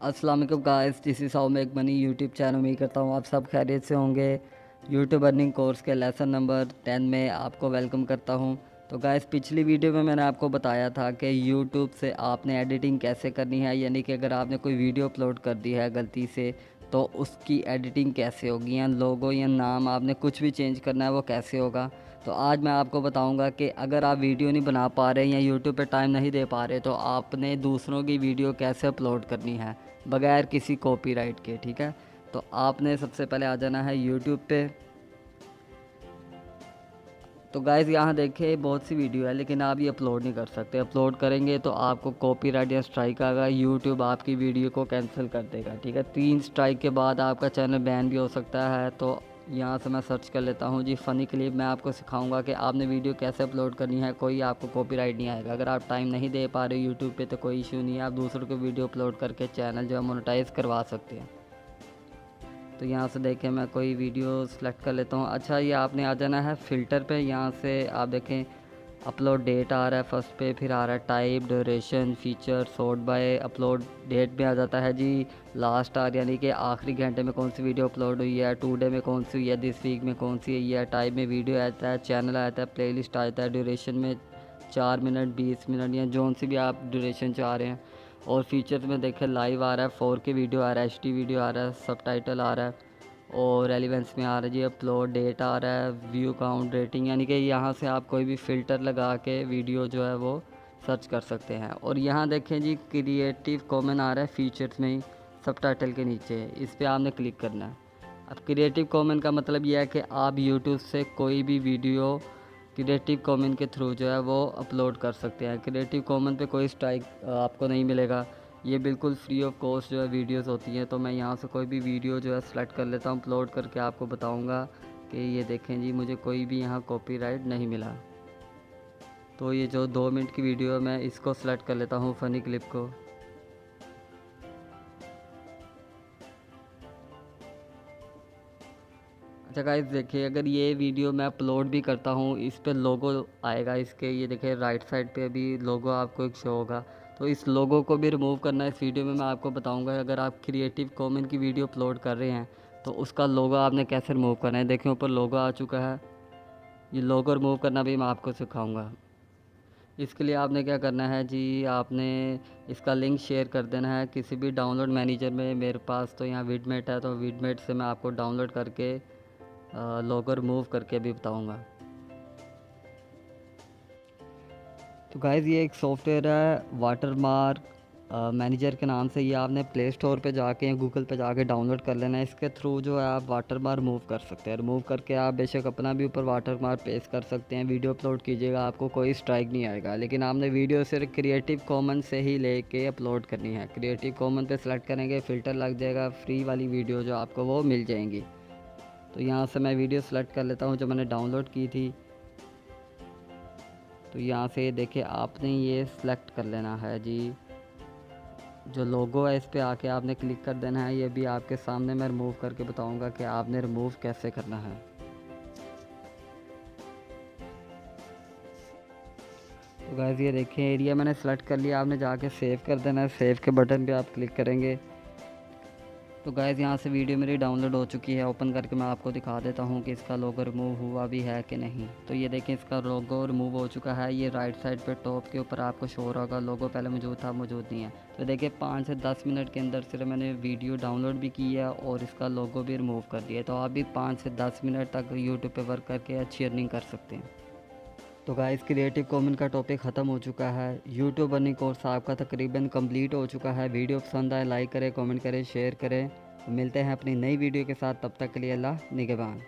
अस्सलाम वालेकुम guys, this is how make money YouTube channel. उम्मीद करता हूँ आप सब खैरियत से होंगे। यूट्यूब अर्निंग कोर्स के लेसन नंबर 10 में आपको वेलकम करता हूँ। तो गाइस, पिछली वीडियो में मैंने आपको बताया था कि यूट्यूब से आपने एडिटिंग कैसे करनी है, यानी कि अगर आपने कोई वीडियो अपलोड कर दी है गलती से तो उसकी एडिटिंग कैसे होगी, या लोगो या नाम आपने कुछ भी चेंज करना है वो कैसे होगा। तो आज मैं आपको बताऊंगा कि अगर आप वीडियो नहीं बना पा रहे या यूट्यूब पे टाइम नहीं दे पा रहे तो आपने दूसरों की वीडियो कैसे अपलोड करनी है बगैर किसी कॉपीराइट के। ठीक है, तो आपने सबसे पहले आ जाना है यूट्यूब पे। तो गाइज़ यहाँ देखिए बहुत सी वीडियो है, लेकिन आप ये अपलोड नहीं कर सकते। अपलोड करेंगे तो आपको कॉपीराइट या स्ट्राइक आएगा, यूट्यूब आपकी वीडियो को कैंसिल कर देगा। ठीक है, 3 स्ट्राइक के बाद आपका चैनल बैन भी हो सकता है। तो यहाँ से मैं सर्च कर लेता हूँ जी फ़नी क्लिप। मैं आपको सिखाऊंगा कि आपने वीडियो कैसे अपलोड करनी है, कोई आपको कॉपीराइट नहीं आएगा। अगर आप टाइम नहीं दे पा रहे यूट्यूब पे तो कोई इशू नहीं है, आप दूसरों को वीडियो अपलोड करके चैनल जो है मोनेटाइज़ करवा सकते हैं। तो यहाँ से देखें मैं कोई वीडियो सेलेक्ट कर लेता हूँ। अच्छा, ये आपने आ जाना है फ़िल्टर पे। यहाँ से आप देखें अपलोड डेट आ रहा है फर्स्ट पे, फिर आ रहा है type, duration, feature, sort by. Upload date में आ जाता है जी लास्ट आवर, यानी कि आखिरी घंटे में कौन सी वीडियो अपलोड हुई है, टुडे में कौन सी हुई है, दिस वीक में कौन सी हुई है। टाइप में वीडियो आता है, चैनल आता है, प्लेलिस्ट आता है। ड्यूरेशन में 4 मिनट, 20 मिनट या जोन सी भी आप ड्यूरेशन चाह रहे हैं। और फीचर्स में देखें लाइव आ रहा है, 4K वीडियो आ रहा है, HD वीडियो आ रहा है, सबटाइटल आ रहा है, और रेलिवेंस में आ रहा है जी अपलोड डेट आ रहा है, व्यू काउंट, रेटिंग। यानी कि यहाँ से आप कोई भी फ़िल्टर लगा के वीडियो जो है वो सर्च कर सकते हैं। और यहाँ देखें जी क्रिएटिव कॉमन आ रहा है फीचर्स में ही, सबटाइटल के नीचे। इस पर आपने क्लिक करना है। अब क्रिएटिव कॉमन का मतलब यह है कि आप यूट्यूब से कोई भी वीडियो क्रिएटिव कॉमन के थ्रू जो है वो अपलोड कर सकते हैं। क्रिएटिव कॉमन पे कोई स्ट्राइक आपको नहीं मिलेगा। ये बिल्कुल फ्री ऑफ कॉस्ट जो है वीडियोस होती हैं। तो मैं यहाँ से कोई भी वीडियो जो है सेलेक्ट कर लेता हूँ, अपलोड करके आपको बताऊँगा कि ये देखें जी मुझे कोई भी यहाँ कॉपीराइट नहीं मिला। तो ये जो 2 मिनट की वीडियो है मैं इसको सेलेक्ट कर लेता हूँ, फ़नी क्लिप को। अच्छा गाइस, देखिए अगर ये वीडियो मैं अपलोड भी करता हूँ, इस पे लोगो आएगा इसके। ये देखिए राइट साइड पे अभी लोगो आपको एक शो होगा। तो इस लोगो को भी रिमूव करना है। इस वीडियो में मैं आपको बताऊंगा अगर आप क्रिएटिव कॉमन की वीडियो अपलोड कर रहे हैं तो उसका लोगो आपने कैसे रिमूव करना है। देखिए ऊपर लोगो आ चुका है, ये लोगो रिमूव करना भी मैं आपको सिखाऊंगा। इसके लिए आपने क्या करना है जी, आपने इसका लिंक शेयर कर देना है किसी भी डाउनलोड मैनेजर में। मेरे पास तो यहाँ विडमेट है, तो विडमेट से मैं आपको डाउनलोड करके लोगो रिमूव करके भी बताऊंगा। तो गाइज़ ये एक सॉफ्टवेयर है वाटरमार्क मैनेजर के नाम से। ये आपने प्ले स्टोर पे जाके या गूगल पे जाके डाउनलोड कर लेना है। इसके थ्रू जो है आप वाटरमार्क रिमूव कर सकते हैं। रिमूव करके आप बेशक अपना भी ऊपर वाटरमार्क पेस्ट कर सकते हैं। वीडियो अपलोड कीजिएगा, आपको कोई स्ट्राइक नहीं आएगा। लेकिन आपने वीडियो सिर्फ क्रिएटिव कॉमन से ही लेके अपलोड करनी है। क्रिएटिव कॉमन पे सेलेक्ट करेंगे, फ़िल्टर लग जाएगा, फ्री वाली वीडियो जो आपको वो मिल जाएंगी। तो यहाँ से मैं वीडियो सेलेक्ट कर लेता हूँ जो मैंने डाउनलोड की थी। तो यहाँ से देखिए आपने ये सिलेक्ट कर लेना है जी, जो लोगो है इस पर आके आपने क्लिक कर देना है। ये भी आपके सामने मैं रिमूव करके बताऊंगा कि आपने रिमूव कैसे करना है। तो गाइस ये देखिए एरिया मैंने सेलेक्ट कर लिया, आपने जाके सेव कर देना है। सेव के बटन पे आप क्लिक करेंगे। तो गाइज़ यहाँ से वीडियो मेरी डाउनलोड हो चुकी है। ओपन करके मैं आपको दिखा देता हूँ कि इसका लोगो रिमूव हुआ भी है कि नहीं। तो ये देखें इसका लोगो रिमूव हो चुका है। ये राइट साइड पे टॉप के ऊपर आपको शो हो रहा होगा, लोगो पहले मौजूद था, मौजूद नहीं है। तो देखिए 5 से 10 मिनट के अंदर सिर्फ मैंने वीडियो डाउनलोड भी की है और इसका लोगो भी रिमूव कर दिया। तो आप भी 5 से 10 मिनट तक यूट्यूब पर वर्क करके अच्छी अर्निंग कर सकते हैं। तो गाइस क्रिएटिव कॉमन का टॉपिक ख़त्म हो चुका है। यूट्यूब अर्निंग कोर्स आपका तकरीबन कंप्लीट हो चुका है। वीडियो पसंद आए लाइक करें, कमेंट करें, शेयर करें। मिलते हैं अपनी नई वीडियो के साथ, तब तक के लिए अल्लाह निगहबान।